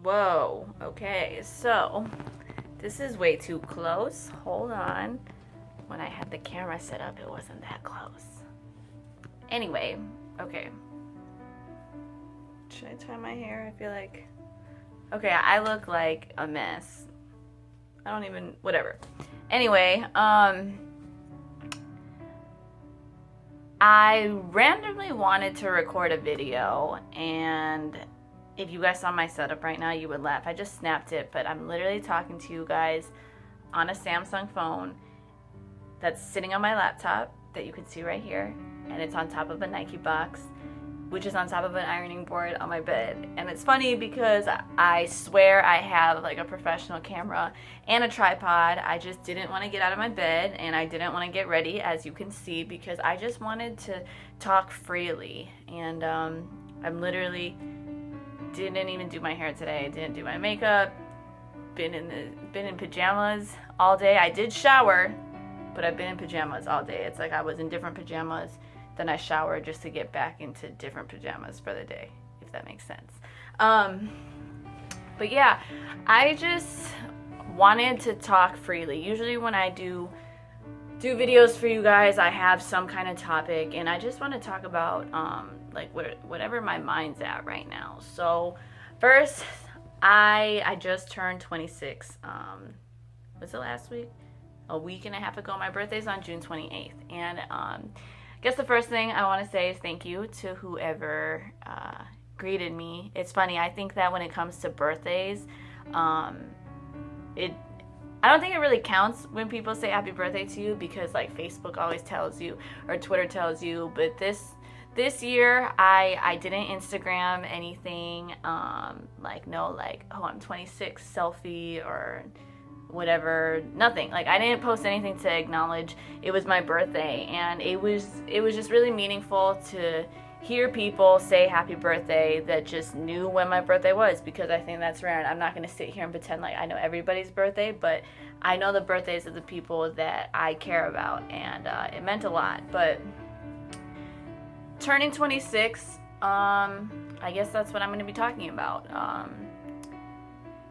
Whoa, okay, so this is way too close. Hold on. When I had the camera set up, it wasn't that close. Anyway, okay. Should I tie my hair? I feel like. Okay, I look like a mess. I don't even. Whatever. Anyway, I randomly wanted to record a video, and if you guys saw my setup right now, you would laugh. I just snapped it, but I'm literally talking to you guys on a Samsung phone that's sitting on my laptop that you can see right here, and it's on top of a Nike box, which is on top of an ironing board on my bed. And it's funny because I swear I have like a professional camera and a tripod. I just didn't want to get out of my bed, and I didn't want to get ready, as you can see, because I just wanted to talk freely. And I'm literally didn't even do my hair today, didn't do my makeup, been in pajamas all day. I did shower, but I've been in pajamas all day. It's like I was in different pajamas, then I showered just to get back into different pajamas for the day, if that makes sense. But yeah, I just wanted to talk freely. Usually when I do videos for you guys, I have some kind of topic, and I just want to talk about like whatever my mind's at right now. So first, I just turned 26. Was it last week? A week and a half ago. My birthday's on June 28th, and I guess the first thing I want to say is thank you to whoever greeted me. It's funny, I think that when it comes to birthdays, I don't think it really counts when people say happy birthday to you, because like Facebook always tells you or Twitter tells you, but this year I didn't Instagram anything like oh, I'm 26 selfie or whatever, nothing. Like I didn't post anything to acknowledge it was my birthday, and it was just really meaningful to hear people say happy birthday that just knew when my birthday was, because I think that's rare. And I'm not going to sit here and pretend like I know everybody's birthday, but I know the birthdays of the people that I care about, and it meant a lot. But turning 26, I guess that's what I'm going to be talking about.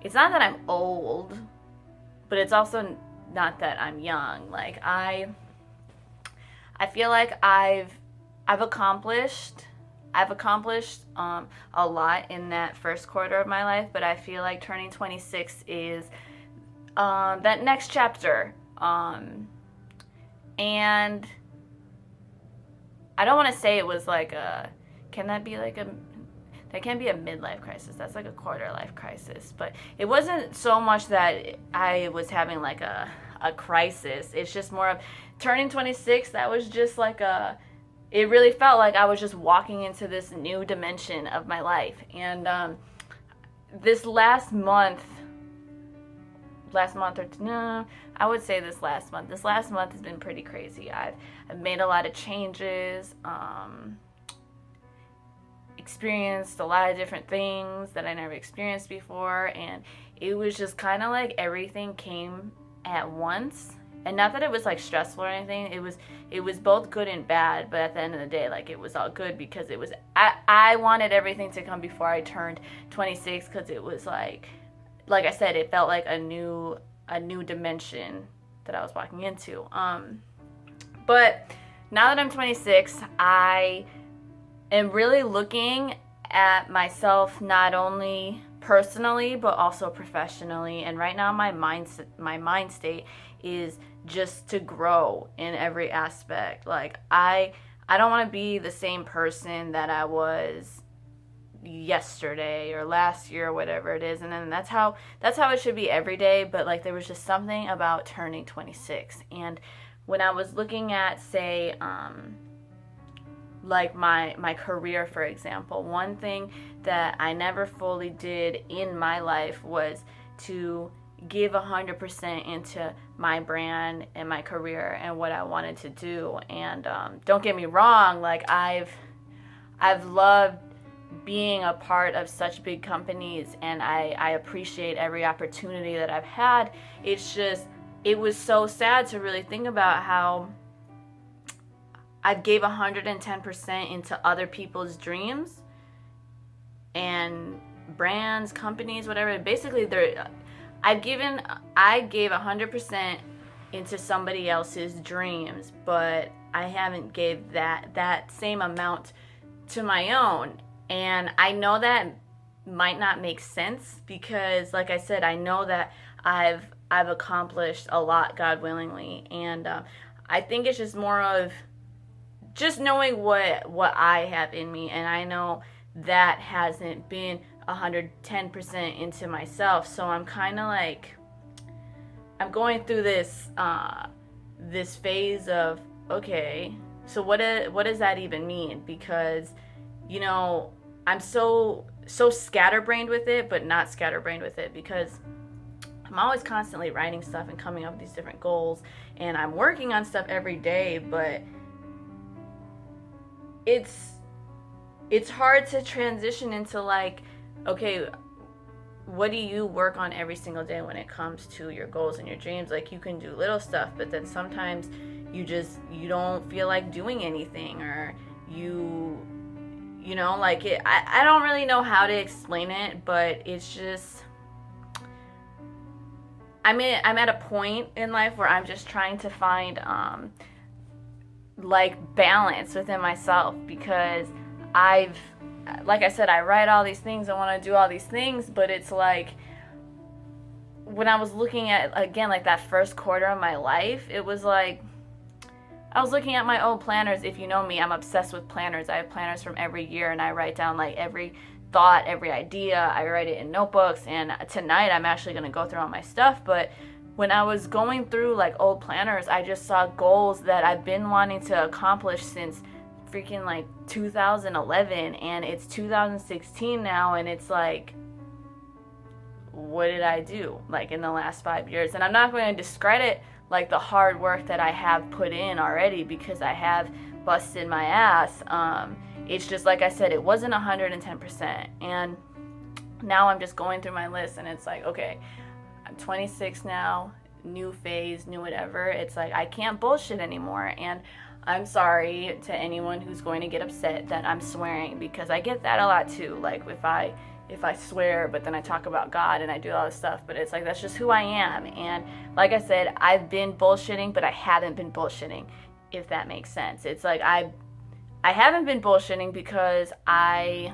It's not that I'm old, but it's also not that I'm young. Like I feel like I've accomplished a lot in that first quarter of my life, but I feel like turning 26 is that next chapter. And I don't want to say it was like that can be a midlife crisis. That's like a quarter life crisis. But it wasn't so much that I was having like a crisis. It's just more of turning 26. That was just like it really felt like I was just walking into this new dimension of my life. And this last month I would say this last month has been pretty crazy. I've made a lot of changes, experienced a lot of different things that I never experienced before, and it was just kind of like everything came at once. And not that it was like stressful or anything, it was both good and bad, but at the end of the day, like it was all good, because it was I wanted everything to come before I turned 26, because it was like I said, it felt like a new dimension that I was walking into. But now that I'm 26, I am really looking at myself not only personally but also professionally. And right now my mind state is just to grow in every aspect. Like I don't want to be the same person that I was yesterday or last year or whatever it is. And then that's how it should be every day. But like there was just something about turning 26. And when I was looking at, say, like my career, for example, one thing that I never fully did in my life was to give 100% into my brand and my career and what I wanted to do. And don't get me wrong, like I've loved being a part of such big companies, and I appreciate every opportunity that I've had. It's just, it was so sad to really think about how I gave 110% into other people's dreams, and brands, companies, whatever. Basically, I gave 100% into somebody else's dreams, but I haven't gave that same amount to my own. And I know that might not make sense because, like I said, I know that I've accomplished a lot, God willingly, and I think it's just more of just knowing what I have in me, and I know that hasn't been 110% into myself. So I'm kind of like, I'm going through this this phase of, okay, so what does that even mean? Because, you know, I'm so scatterbrained with it, but not scatterbrained with it, because I'm always constantly writing stuff and coming up with these different goals, and I'm working on stuff every day, but it's hard to transition into like, okay, what do you work on every single day when it comes to your goals and your dreams? Like, you can do little stuff, but then sometimes you don't feel like doing anything, or you know, like I don't really know how to explain it, but it's just, I'm at a point in life where I'm just trying to find like balance within myself, because like I said, I write all these things, I want to do all these things, but it's like, when I was looking at, again, like that first quarter of my life, it was like, I was looking at my old planners. If you know me, I'm obsessed with planners. I have planners from every year, and I write down like every thought, every idea. I write it in notebooks, and tonight I'm actually going to go through all my stuff. But when I was going through like old planners, I just saw goals that I've been wanting to accomplish since freaking like 2011, and it's 2016 now, and it's like, what did I do like in the last 5 years? And I'm not going to discredit like the hard work that I have put in already, because I have busted my ass. It's just, like I said, it wasn't 110%, and now I'm just going through my list, and it's like, okay, I'm 26 now, new phase, new whatever. It's like, I can't bullshit anymore, and I'm sorry to anyone who's going to get upset that I'm swearing, because I get that a lot too. Like, if I swear, but then I talk about God and I do all this stuff, but it's like, that's just who I am. And like I said, I've been bullshitting, but I haven't been bullshitting, if that makes sense. It's like, I haven't been bullshitting because I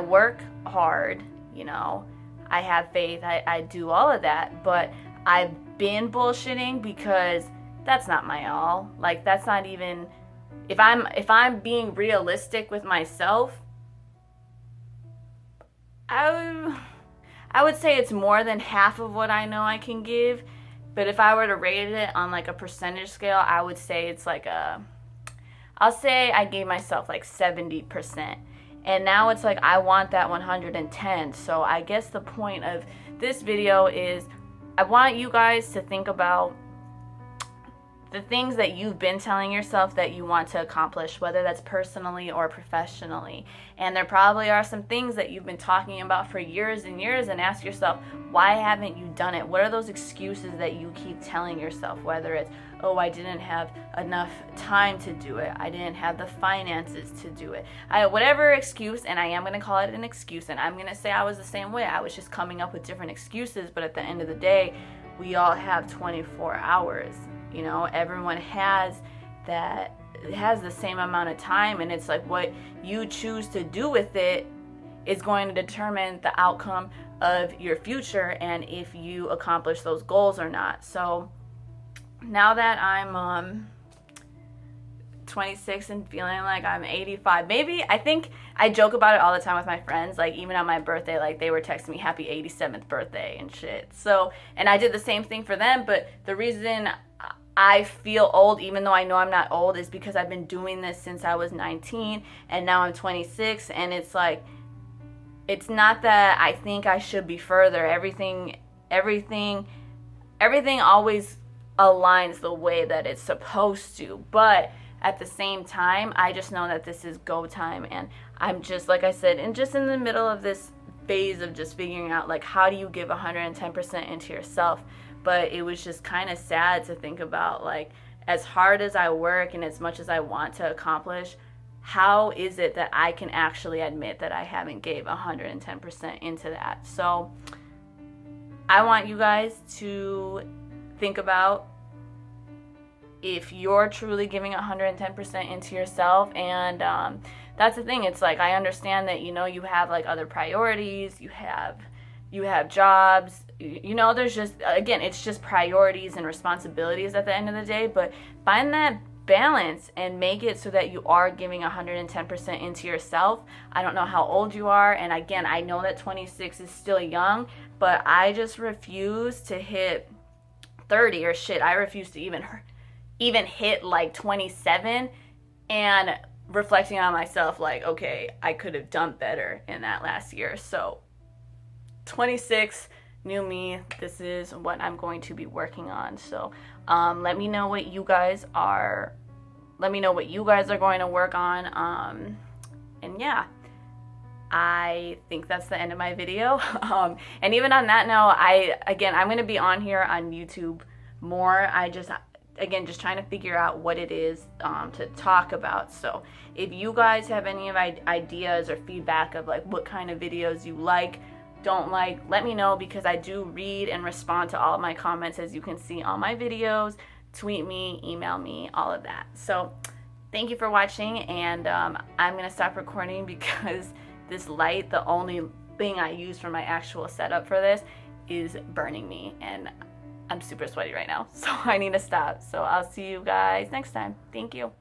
work hard, you know, I have faith, I do all of that, but I've been bullshitting because that's not my all. Like, that's not even, if I'm being realistic with myself, I would say it's more than half of what I know I can give. But if I were to rate it on like a percentage scale, I would say it's like I'll say I gave myself like 70%. And now it's like, I want that 110. So I guess the point of this video is, I want you guys to think about the things that you've been telling yourself that you want to accomplish, whether that's personally or professionally. And there probably are some things that you've been talking about for years and years, and ask yourself, why haven't you done it? What are those excuses that you keep telling yourself? Whether it's, oh, I didn't have enough time to do it, I didn't have the finances to do it, whatever excuse, and I am going to call it an excuse, and I'm going to say I was the same way. I was just coming up with different excuses, but at the end of the day, we all have 24 hours. You know, everyone has the same amount of time, and it's like, what you choose to do with it is going to determine the outcome of your future and if you accomplish those goals or not. So now that I'm 26 and feeling like I'm 85, maybe, I think I joke about it all the time with my friends, like even on my birthday, like they were texting me happy 87th birthday and shit. So, and I did the same thing for them, but the reason I feel old, even though I know I'm not old, is because I've been doing this since I was 19, and now I'm 26, and it's like, it's not that I think I should be further. Everything always aligns the way that it's supposed to, but at the same time, I just know that this is go time, and I'm just, like I said, and just in the middle of this phase of just figuring out, like, how do you give 110% into yourself. But it was just kind of sad to think about, like, as hard as I work and as much as I want to accomplish, how is it that I can actually admit that I haven't gave 110% into that? So I want you guys to think about if you're truly giving 110% into yourself. And that's the thing. It's like, I understand that, you know, you have like other priorities, you have jobs, you know, there's just, again, it's just priorities and responsibilities at the end of the day. But find that balance and make it so that you are giving 110% into yourself. I don't know how old you are, and again, I know that 26 is still young, but I just refuse to hit 30, or shit, I refuse to even hit like 27 and reflecting on myself like, okay, I could have done better in that last year. So 26, new me, this is what I'm going to be working on. So let me know what you guys are going to work on. And yeah, I think that's the end of my video. And even on that note, I'm going to be on here on YouTube more. Just trying to figure out what it is to talk about. So if you guys have any ideas or feedback of like what kind of videos you like, don't like, let me know, because I do read and respond to all of my comments, as you can see on my videos. Tweet me, email me, all of that. So thank you for watching, and I'm going to stop recording because this light, the only thing I use for my actual setup for this, is burning me, and I'm super sweaty right now, so I need to stop. So I'll see you guys next time. Thank you.